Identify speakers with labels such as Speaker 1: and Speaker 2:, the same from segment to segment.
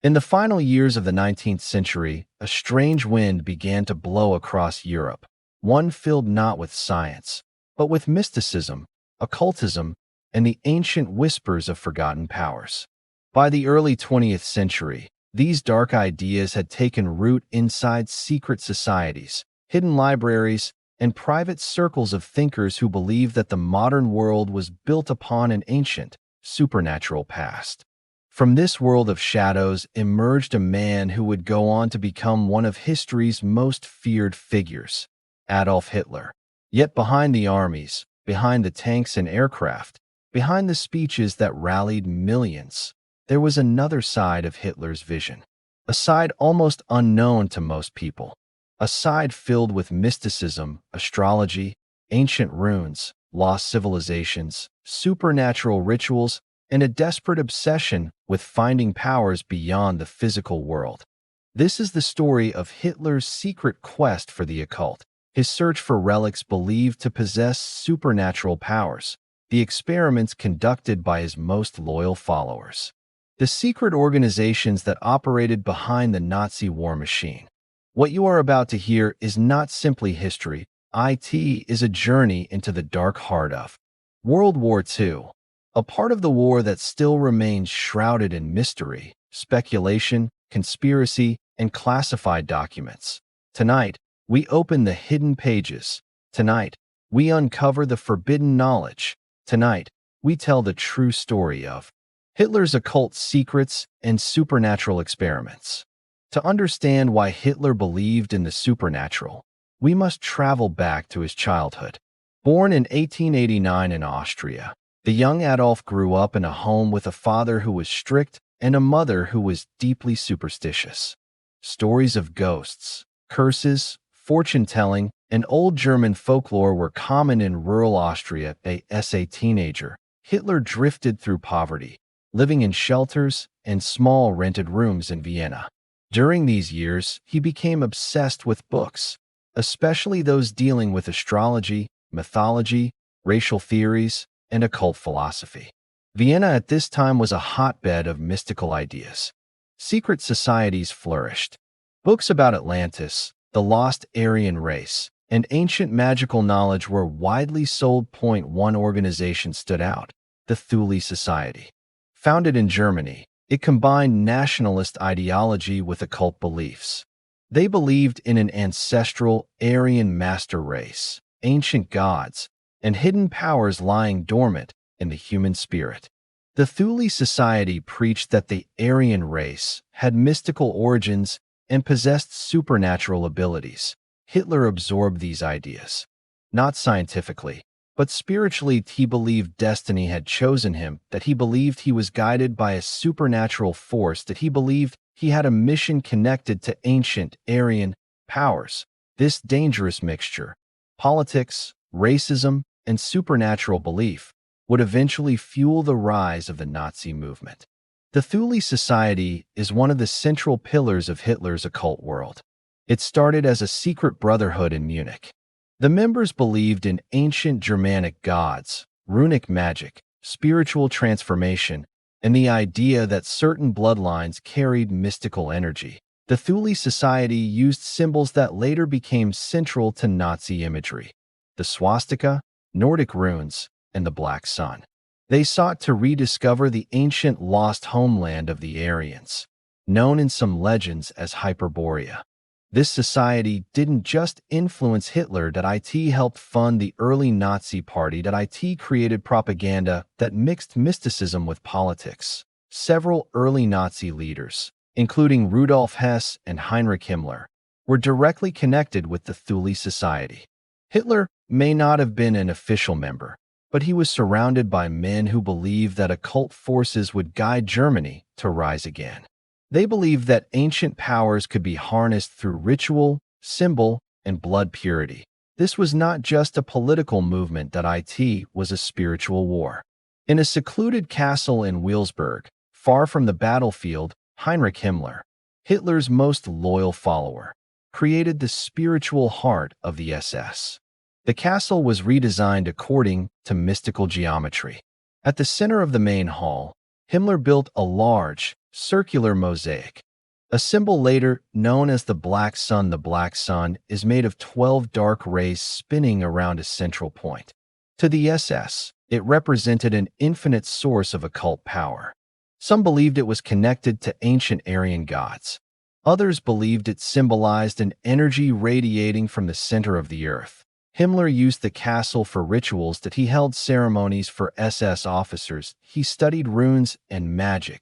Speaker 1: In the final years of the 19th century, a strange wind began to blow across Europe, one filled not with science, but with mysticism, occultism, and the ancient whispers of forgotten powers. By the early 20th century, these dark ideas had taken root inside secret societies, hidden libraries, and private circles of thinkers who believed that the modern world was built upon an ancient, supernatural past. From this world of shadows emerged a man who would go on to become one of history's most feared figures, Adolf Hitler. Yet behind the armies, behind the tanks and aircraft, behind the speeches that rallied millions, there was another side of Hitler's vision, a side almost unknown to most people, a side filled with mysticism, astrology, ancient runes, lost civilizations, supernatural rituals, and a desperate obsession with finding powers beyond the physical world. This is the story of Hitler's secret quest for the occult, his search for relics believed to possess supernatural powers, the experiments conducted by his most loyal followers, the secret organizations that operated behind the Nazi war machine. What you are about to hear is not simply history. It is a journey into the dark heart of World War II. A part of the war that still remains shrouded in mystery, speculation, conspiracy, and classified documents. Tonight, we open the hidden pages. Tonight, we uncover the forbidden knowledge. Tonight, we tell the true story of Hitler's occult secrets and supernatural experiments. To understand why Hitler believed in the supernatural, we must travel back to his childhood. Born in 1889 in Austria, the young Adolf grew up in a home with a father who was strict and a mother who was deeply superstitious. Stories of ghosts, curses, fortune-telling, and old German folklore were common in rural Austria. As a teenager, Hitler drifted through poverty, living in shelters and small rented rooms in Vienna. During these years, he became obsessed with books, especially those dealing with astrology, mythology, racial theories, and occult philosophy. Vienna at this time was a hotbed of mystical ideas. Secret societies flourished. Books about Atlantis, the lost Aryan race, and ancient magical knowledge were widely sold. One organization stood out, the Thule Society. Founded in Germany, it combined nationalist ideology with occult beliefs. They believed in an ancestral Aryan master race, ancient gods, and hidden powers lying dormant in the human spirit. The Thule Society preached that the Aryan race had mystical origins and possessed supernatural abilities. Hitler absorbed these ideas, not scientifically, but spiritually. He believed destiny had chosen him, that he believed he was guided by a supernatural force, that he believed he had a mission connected to ancient Aryan powers. This dangerous mixture, politics, racism, and supernatural belief, would eventually fuel the rise of the Nazi movement. The Thule Society is one of the central pillars of Hitler's occult world. It started as a secret brotherhood in Munich. The members believed in ancient Germanic gods, runic magic, spiritual transformation, and the idea that certain bloodlines carried mystical energy. The Thule Society used symbols that later became central to Nazi imagery: the swastika, Nordic runes, and the Black Sun. They sought to rediscover the ancient lost homeland of the Aryans, known in some legends as Hyperborea. This society didn't just influence Hitler. It helped fund the early Nazi party. It created propaganda that mixed mysticism with politics. Several early Nazi leaders, including Rudolf Hess and Heinrich Himmler, were directly connected with the Thule Society. Hitler may not have been an official member, but he was surrounded by men who believed that occult forces would guide Germany to rise again. They believed that ancient powers could be harnessed through ritual, symbol, and blood purity. This was not just a political movement. It was a spiritual war. In a secluded castle in Wilsberg, far from the battlefield, Heinrich Himmler, Hitler's most loyal follower, created the spiritual heart of the SS. The castle was redesigned according to mystical geometry. At the center of the main hall, Himmler built a large, circular mosaic. A symbol later known as the Black Sun. The Black Sun is made of 12 dark rays spinning around a central point. To the SS, it represented an infinite source of occult power. Some believed it was connected to ancient Aryan gods. Others believed it symbolized an energy radiating from the center of the earth. Himmler used the castle for rituals that he held ceremonies for SS officers. He studied runes and magic.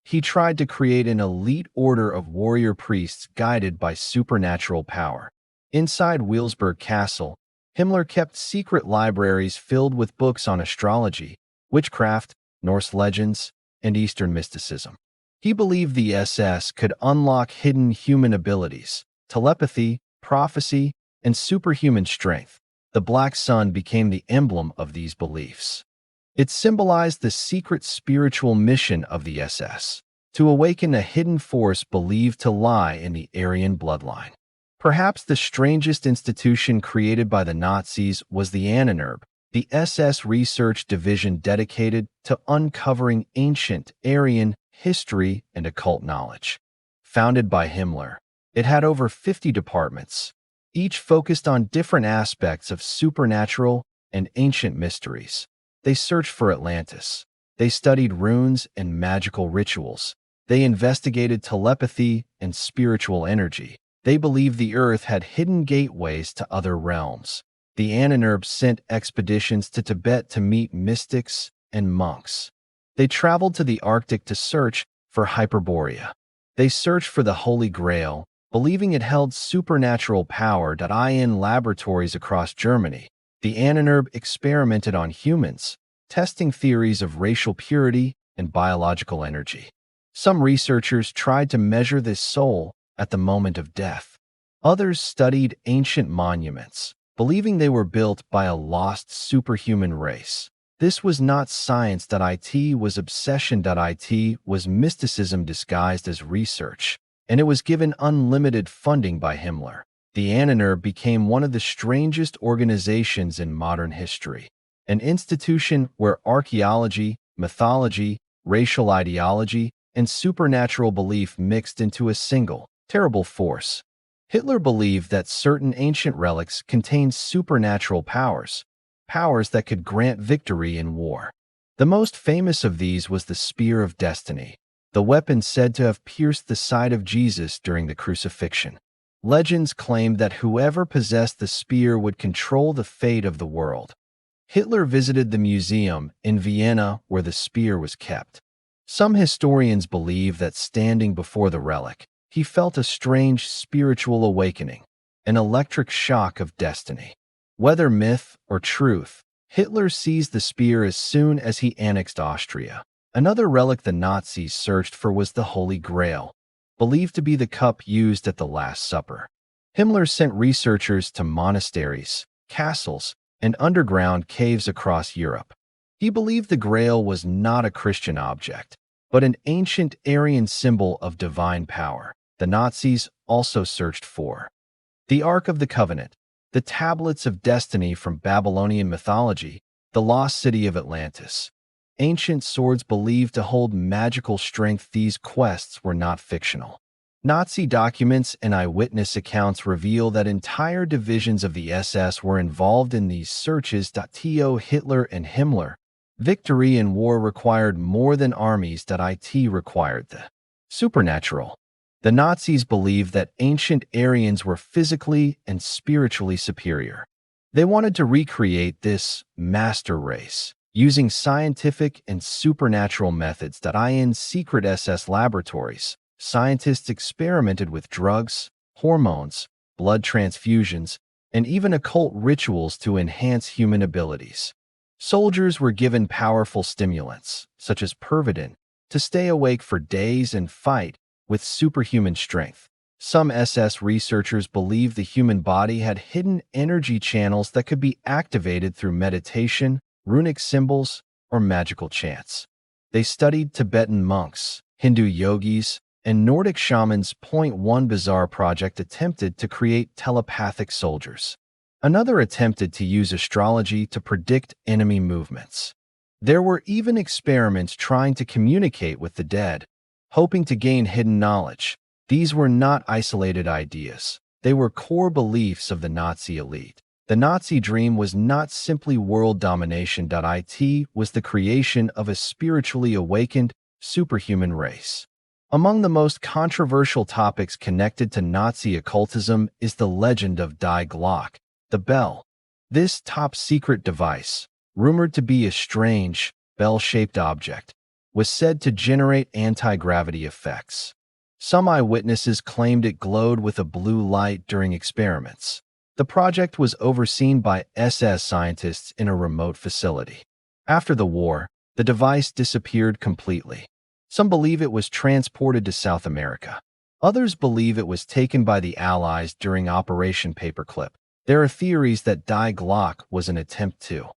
Speaker 1: He tried to create an elite order of warrior priests guided by supernatural power. Inside Wilsberg Castle, Himmler kept secret libraries filled with books on astrology, witchcraft, Norse legends, and Eastern mysticism. He believed the SS could unlock hidden human abilities, telepathy, prophecy, and superhuman strength. The Black Sun became the emblem of these beliefs. It symbolized the secret spiritual mission of the SS, to awaken a hidden force believed to lie in the Aryan bloodline. Perhaps the strangest institution created by the Nazis was the Ahnenerbe, the SS research division dedicated to uncovering ancient Aryan history and occult knowledge. Founded by Himmler, it had over 50 departments, each focused on different aspects of supernatural and ancient mysteries. They searched for Atlantis. They studied runes and magical rituals. They investigated telepathy and spiritual energy. They believed the Earth had hidden gateways to other realms. The Ahnenerbe sent expeditions to Tibet to meet mystics and monks. They traveled to the Arctic to search for Hyperborea. They searched for the Holy Grail, believing it held supernatural power. In laboratories across Germany, the Ahnenerbe experimented on humans, testing theories of racial purity and biological energy. Some researchers tried to measure the soul at the moment of death. Others studied ancient monuments, believing they were built by a lost superhuman race. This was not science. It was obsession. It was mysticism disguised as research, and it was given unlimited funding by Himmler. The Ahnenerbe became one of the strangest organizations in modern history, an institution where archaeology, mythology, racial ideology, and supernatural belief mixed into a single, terrible force. Hitler believed that certain ancient relics contained supernatural powers, powers that could grant victory in war. The most famous of these was the Spear of Destiny, the weapon said to have pierced the side of Jesus during the crucifixion. Legends claimed that whoever possessed the spear would control the fate of the world. Hitler visited the museum in Vienna where the spear was kept. Some historians believe that standing before the relic, he felt a strange spiritual awakening, an electric shock of destiny. Whether myth or truth, Hitler seized the spear as soon as he annexed Austria. Another relic the Nazis searched for was the Holy Grail, believed to be the cup used at the Last Supper. Himmler sent researchers to monasteries, castles, and underground caves across Europe. He believed the Grail was not a Christian object, but an ancient Aryan symbol of divine power. The Nazis also searched for the Ark of the Covenant, the tablets of destiny from Babylonian mythology, the lost city of Atlantis. Ancient swords believed to hold magical strength. These quests were not fictional. Nazi documents and eyewitness accounts reveal that entire divisions of the SS were involved in these searches. Hitler and Himmler. Victory in war required more than armies. It required the supernatural. The Nazis believed that ancient Aryans were physically and spiritually superior. They wanted to recreate this master race using scientific and supernatural methods. In secret SS laboratories, scientists experimented with drugs, hormones, blood transfusions, and even occult rituals to enhance human abilities. Soldiers were given powerful stimulants, such as Pervidin, to stay awake for days and fight with superhuman strength. Some SS researchers believed the human body had hidden energy channels that could be activated through meditation, runic symbols, or magical chants. They studied Tibetan monks, Hindu yogis, and Nordic shamans. One bizarre project attempted to create telepathic soldiers. Another attempted to use astrology to predict enemy movements. There were even experiments trying to communicate with the dead, hoping to gain hidden knowledge. These were not isolated ideas. They were core beliefs of the Nazi elite. The Nazi dream was not simply world domination. It was the creation of a spiritually awakened, superhuman race. Among the most controversial topics connected to Nazi occultism is the legend of Die Glock, the bell. This top-secret device, rumored to be a strange, bell-shaped object, was said to generate anti-gravity effects. Some eyewitnesses claimed it glowed with a blue light during experiments. The project was overseen by SS scientists in a remote facility. After the war, the device disappeared completely. Some believe it was transported to South America. Others believe it was taken by the Allies during Operation Paperclip. There are theories that Die Glock was an attempt to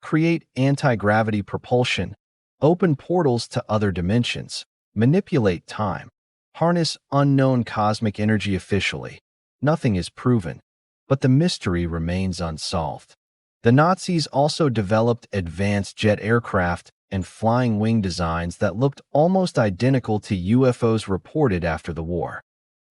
Speaker 1: create anti-gravity propulsion, open portals to other dimensions, manipulate time, harness unknown cosmic energy. Officially, nothing is proven, but the mystery remains unsolved. The Nazis also developed advanced jet aircraft and flying wing designs that looked almost identical to UFOs reported after the war.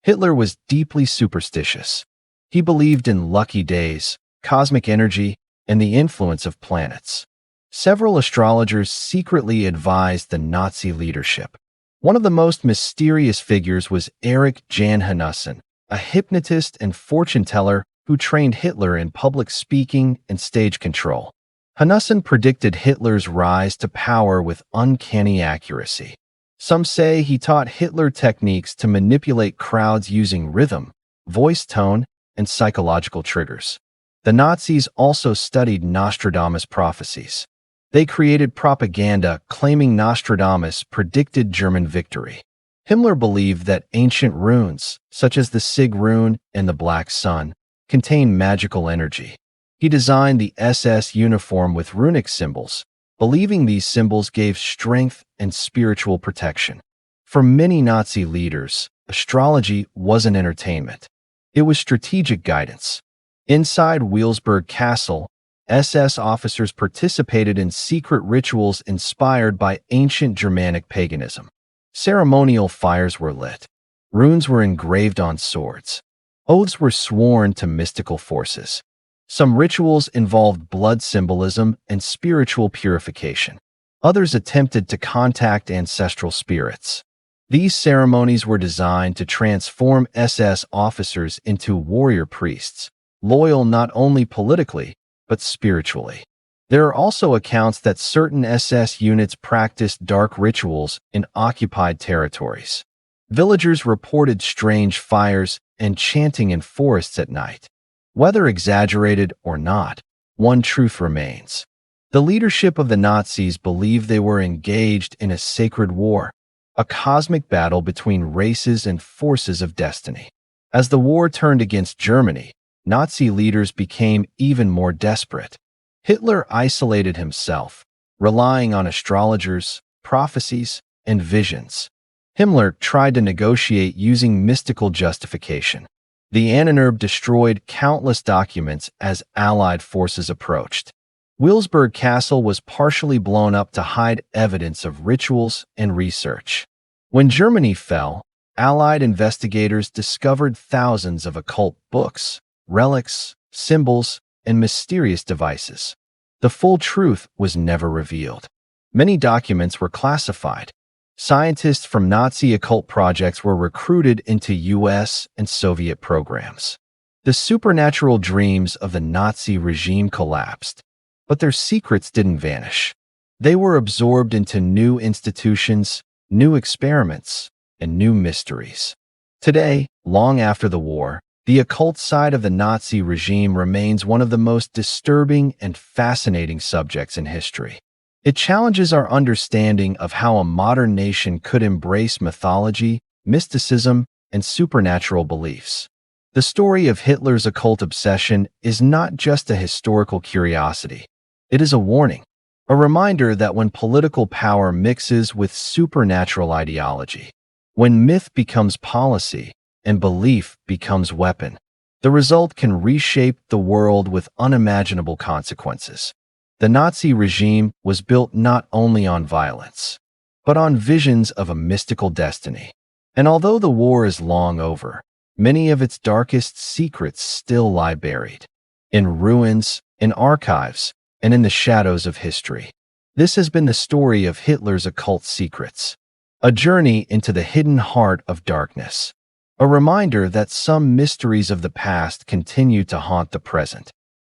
Speaker 1: Hitler was deeply superstitious. He believed in lucky days, cosmic energy, and the influence of planets. Several astrologers secretly advised the Nazi leadership. One of the most mysterious figures was Erich Jan Hanussen, a hypnotist and fortune teller who trained Hitler in public speaking and stage control. Hanussen predicted Hitler's rise to power with uncanny accuracy. Some say he taught Hitler techniques to manipulate crowds using rhythm, voice tone, and psychological triggers. The Nazis also studied Nostradamus' prophecies. They created propaganda claiming Nostradamus predicted German victory. Himmler believed that ancient runes, such as the Sig rune and the Black Sun, contain magical energy. He designed the SS uniform with runic symbols, believing these symbols gave strength and spiritual protection. For many Nazi leaders, astrology wasn't entertainment. It was strategic guidance. Inside Wilsberg Castle, SS officers participated in secret rituals inspired by ancient Germanic paganism. Ceremonial fires were lit. Runes were engraved on swords. Oaths were sworn to mystical forces. Some rituals involved blood symbolism and spiritual purification. Others attempted to contact ancestral spirits. These ceremonies were designed to transform SS officers into warrior priests, loyal not only politically, but spiritually. There are also accounts that certain SS units practiced dark rituals in occupied territories. Villagers reported strange fires and chanting in forests at night. Whether exaggerated or not, one truth remains. The leadership of the Nazis believed they were engaged in a sacred war, a cosmic battle between races and forces of destiny. As the war turned against Germany, Nazi leaders became even more desperate. Hitler isolated himself, relying on astrologers, prophecies, and visions. Himmler tried to negotiate using mystical justification. The Ahnenerbe destroyed countless documents as Allied forces approached. Wilsberg Castle was partially blown up to hide evidence of rituals and research. When Germany fell, Allied investigators discovered thousands of occult books, relics, symbols, and mysterious devices. The full truth was never revealed. Many documents were classified. Scientists from Nazi occult projects were recruited into US and Soviet programs. The supernatural dreams of the Nazi regime collapsed, but their secrets didn't vanish. They were absorbed into new institutions, new experiments, and new mysteries. Today, long after the war, the occult side of the Nazi regime remains one of the most disturbing and fascinating subjects in history. It challenges our understanding of how a modern nation could embrace mythology, mysticism, and supernatural beliefs. The story of Hitler's occult obsession is not just a historical curiosity. It is a warning, a reminder that when political power mixes with supernatural ideology, when myth becomes policy and belief becomes weapon, the result can reshape the world with unimaginable consequences. The Nazi regime was built not only on violence, but on visions of a mystical destiny. And although the war is long over, many of its darkest secrets still lie buried, in ruins, in archives, and in the shadows of history. This has been the story of Hitler's occult secrets, a journey into the hidden heart of darkness, a reminder that some mysteries of the past continue to haunt the present.